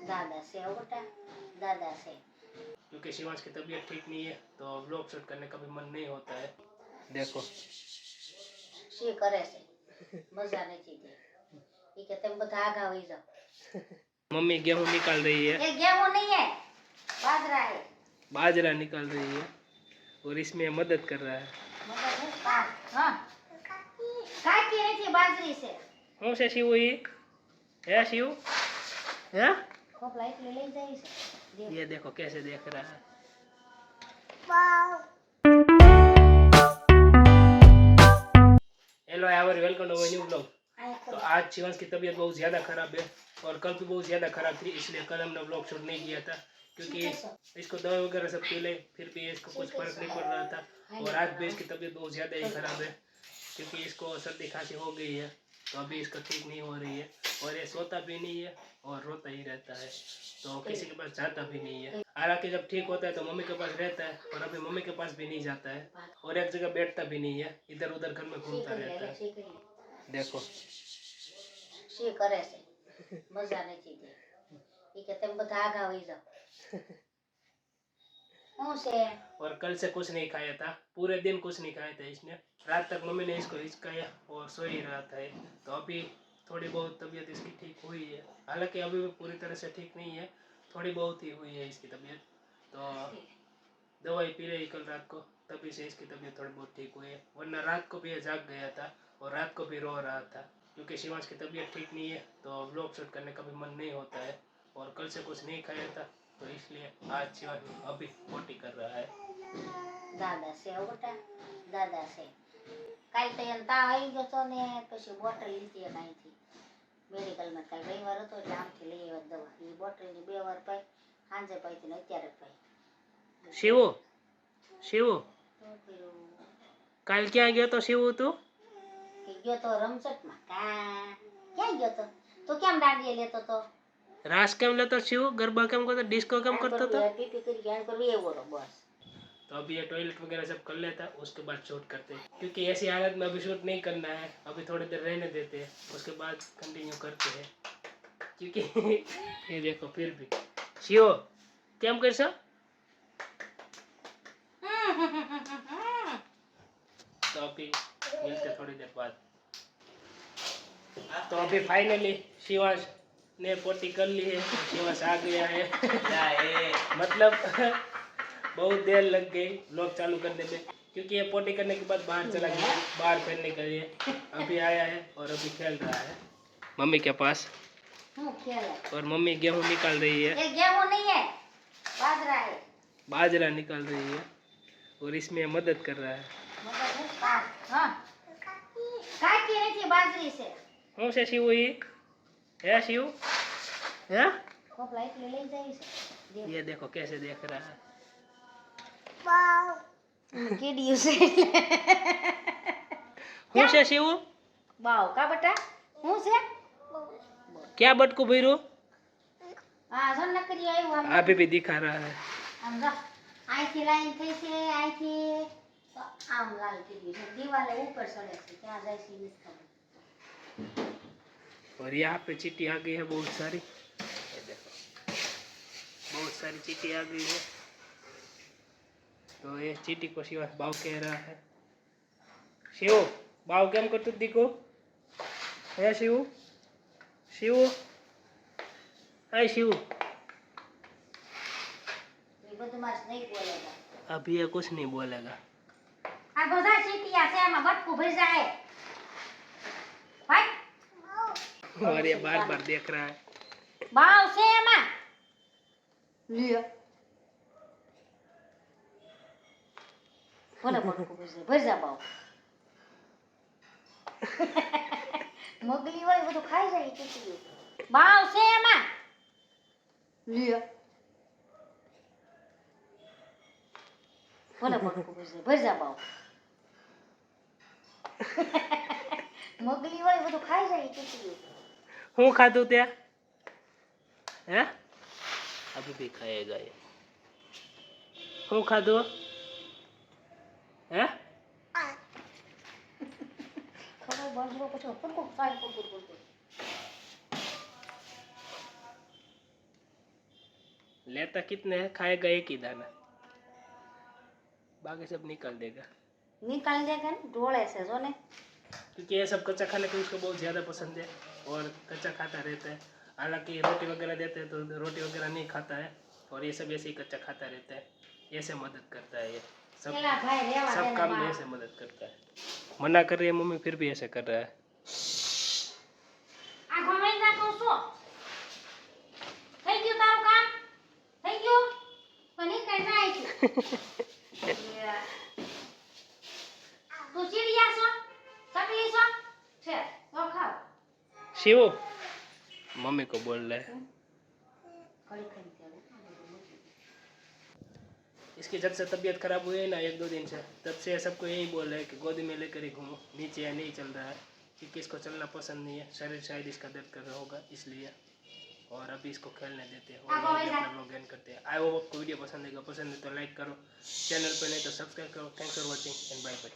दादा से हो बेटा, दादा से। क्योंकि शिवांश की तबीयत ठीक नहीं है तो व्लॉग शूट करने का भी मन नहीं होता है। देखो शी करे से मजा नहीं थी। ये कहते हैं बता आगा हुई जाओ। मम्मी गेहूं निकाल रही है। ये गेहूं नहीं है, बाजरा है। बाजरा निकाल रही है और इसमें मदद कर रहा है। मदद है हाँ हाँ काटी नहीं थी बाजरी से। कौन से शिव है शिव है? खूब लाइट ले जाए से। ये देखो कैसे देख रहा है। Hello every welcome to my new blog. तो आज शिवांश की तबीयत बहुत ज़्यादा ख़राब है और कल भी बहुत ज़्यादा ख़राब थी, इसलिए कल हमने ब्लॉग शूट नहीं किया था क्योंकि इसको दवा वगैरह सब पी ले फिर भी इसको कुछ फर्क नहीं पड़ रहा था। और आज भी इसकी तबीयत बहुत ज़्यादा ही ख़राब है क्योंकि इसको सर्दी खांसी हो गई है तो अभी इसका ठीक नहीं हो रही है और ये सोता भी नहीं है और रोता ही रहता है तो किसी के पास जाता भी नहीं है। हालांकि जब ठीक होता है तो मम्मी के पास रहता है और अभी मम्मी के पास भी नहीं जाता है और एक जगह बैठता भी नहीं है, इधर उधर घर में घूमता रहता है। देखो शी करे से मजा नहीं थी। ये कहते हैं बता आगा हुई जाओ। से और कल से कुछ नहीं खाया था, पूरे दिन कुछ नहीं खाया था इसने। रात तक मम्मी ने इसको हिचकाया और सो ही रहा था तो अभी थोड़ी बहुत तबीयत इसकी ठीक हुई है। हालांकि अभी भी पूरी तरह से ठीक नहीं है, थोड़ी बहुत ही हुई है इसकी तबीयत। तो दवाई पी रही कल रात को, तभी से इसकी तबीयत थोड़ी बहुत ठीक हुई है, वरना रात को भी ये जाग गया था और रात को भी रो रहा था। क्योंकि शिवांश की तबीयत ठीक नहीं है तो व्लॉग शूट करने का भी मन नहीं होता है और कल से कुछ नहीं खाया था तो इसलिए आज शिवांश अभी पोटी कर रहा है। दादा से हो बेटा, दादा से। काल तो यंता आई गयो तो ने પછી બોટલ લીધી અહીંથી મેડિકલમાં કાલ રવિવાર હતો એટલે આમથી લઈ આવ્યો દવા. એ બોટલની 2 વાર પાઈ, સાંજે પાઈ હતી ને અત્યારે પાઈ. शिवू शिवू તો પેલું काल क्या गया तो शिवू तू? કે ગયો તો રમઝટમાં. ક્યાં ગયો તો? તો કેમ દાંડીએ લેતો તો? रास केम लेता शिवू? गरबा केम करता? डिस्को केम करता था? પીપી કરી ગયા કરવી એવો રો બસ. तो अभी ये टॉयलेट वगैरह सब कर लेता उसके बाद शूट करते हैं क्योंकि ऐसी हालत में अभी शूट नहीं करना है, अभी थोड़ी देर रहने देते हैं उसके बाद कंटिन्यू करते हैं क्योंकि ये देखो फिर भी शिव केम कर सा? तो अभी मिलते थोड़ी देर बाद। तो अभी फाइनली शिवांश ने पोटी कर ली है, शिवांश आ गया है। मतलब बहुत देर लग गई व्लॉग चालू करने में क्योंकि ये पोटी करने के बाद बाहर चला गया, बाहर खेलने के लिए। अभी आया है और अभी खेल रहा है मम्मी के पास और मम्मी गेहूं निकाल रही है। ये गेहूं नहीं है, बाजरा है। बाजरा निकाल रही है और इसमें मदद कर रहा है। मदद है हाँ काटी नहीं थी बाजरी से। कौन से शिव है शिव है? खूब लाइट ले जाए से। ये देखो कैसे देख रहा है। केडियो से हूँ से शिव बाव का बेटा हूँ से क्या बटकू भैरू? हाँ सुन नकरी आई हुआ अभी भी दिखा रहा है। हम जा आई थी लाइन थे से आई थी तो आम लाल की दीवार ऊपर सड़े से क्या जाए सी इसका। और यहाँ पे चींटी आ गई है बहुत सारी, ये देखो बहुत सारी चींटी आ गई है। तो ये चींटी को शिव बाव कह रहा है। शिव बाव केम करतु दिको है शिव? शिव हाय शिव नहीं बोलेगा अभी ये कुछ नहीं बोलेगा। आ બધા ચીટિયા છે એમાં બટકું ભરી જાય ભાઈ और ये बार बार देख रहा है। બાવ છે એમાં લ્યો બોલે બટકું ભરી જા બાવ મોગલી હોય બધું ખાઈ જાય ચીટિયું બાવ છે એમાં લ્યો બોલે બટકું ભરી જા બાવ મોગલી હોય બધું ખાઈ જાય ચીટિયું हूँ खादू त्या है? अभी भी खाएगा ये। हूँ खादू है? खबर बाजरो कुछ अपन को खाए को लेता कितने हैं, खाएगा एक ही दाना, बाकी सब निकाल देगा। निकाल देगा ना ढोले से जो ने, क्योंकि ये सब कच्चा खाने को उसको बहुत ज़्यादा पसंद है और कच्चा खाता रहता है। हालांकि रोटी वगैरह देते हैं तो रोटी वगैरह नहीं खाता है, और ये सब ऐसे ही कच्चा खाता रहता है। ऐसे मदद करता है ये सब, चला भाई रेवा सब देने काम में बाप। ऐसे मदद करता है। मना कर रही है मम्मी, फिर भी ऐसे कर रहा है। આ ગમે ના કહું છું થઈ ગયું તારું કામ થઈ ગયું પણ કઈ જાય છે તું ચીડિયા છો ચકલી છો છે તો ખાવ शिवू मम्मी को बोल रहा है। ખડી ખડી કરે इसकी जब से तबीयत खराब हुई है ना 1-2 दिन से, तब से सबको यही बोल रहा है कि गोदी में लेकर ही घूमो, नीचे या नहीं चल रहा है क्योंकि इसको चलना पसंद नहीं है, शरीर शायद इसका दर्द कर रहा होगा इसलिए। और अभी इसको खेलने देते हैं और यहीं पे अपना व्लॉग एंड करते हैं। आई होप आपको वीडियो पसंद है तो लाइक करो, चैनल पर नहीं तो सब्सक्राइब करो। Thanks for watching and bye bye.